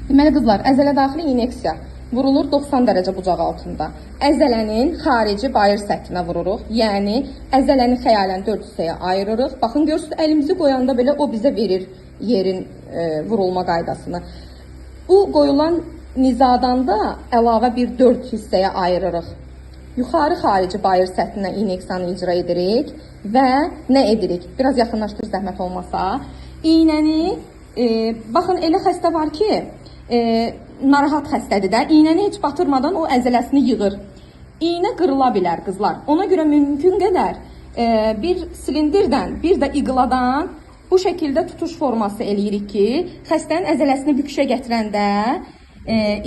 Deməli qızlar, əzələ daxili inyeksiya vurulur 90 dərəcə bucaq altında. Əzələnin xarici bayır səthinə vururuq. Yəni əzələni xəyalən 4 hissəyə ayırırıq. Baxın görürsüz, əlimizi qoyanda belə o bizə verir yerin vurulma qaydasını. Bu qoyulan nizadan da əlavə bir 4 hissəyə ayırırıq. Yuxarı xarici bayır səthinə inyeksiyanı icra edirik və nə edirik? Biraz yaxınlaşdır zəhmət olmasa. İynəni, baxın elə xəstə var ki, narahat xəstədir də, iynəni heç batırmadan o əzələsini yığır. İynə qırıla bilər qızlar. Ona görə mümkün qədər bir silindirdən, bir də iqladan bu şəkildə tutuş forması eləyirik ki, xəstənin əzələsini büküşə gətirəndə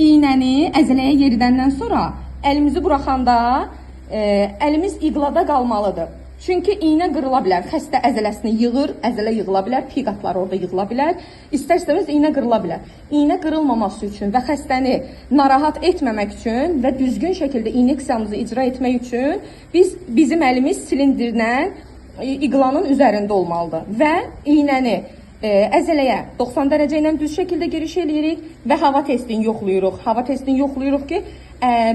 iynəni əzələyə yeridəndən sonra əlimizi buraxanda əlimiz iqlada qalmalıdır. Çünki iynə qırıla bilər, xəstə əzələsini yığır, əzələ yığıla bilər, piqatlar orada yığıla bilər, istər-istəməz iynə qırıla bilər. İynə qırılmaması üçün və xəstəni narahat etməmək üçün və düzgün şəkildə inyeksiyamızı icra etmək üçün bizim əlimiz silindirlə iqlanın üzərində olmalıdır və iynəni əzələyə 90 dərəcə ilə düz şəkildə giriş eləyirik və hava testini yoxlayırıq. Hava testini yoxlayırıq ki,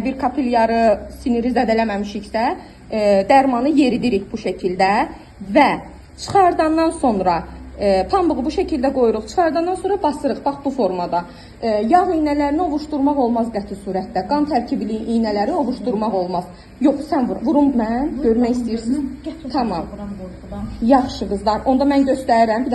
bir kapilyarı, siniri zədələməmişiksə, dərmanı yeridirik bu şəkildə və çıxardandan sonra pambığı bu şəkildə qoyuruq, çıxardandan sonra basırıq, bax bu formada. Yağ iynələrini ovuşdurmaq olmaz qəti surətdə, qan tərkibli iynələri ovuşdurmaq olmaz. Yox, sən vur, vurum mən, görmək istəyirsiniz? Tamam. Yaxşı qızlar, onda mən göstərirəm.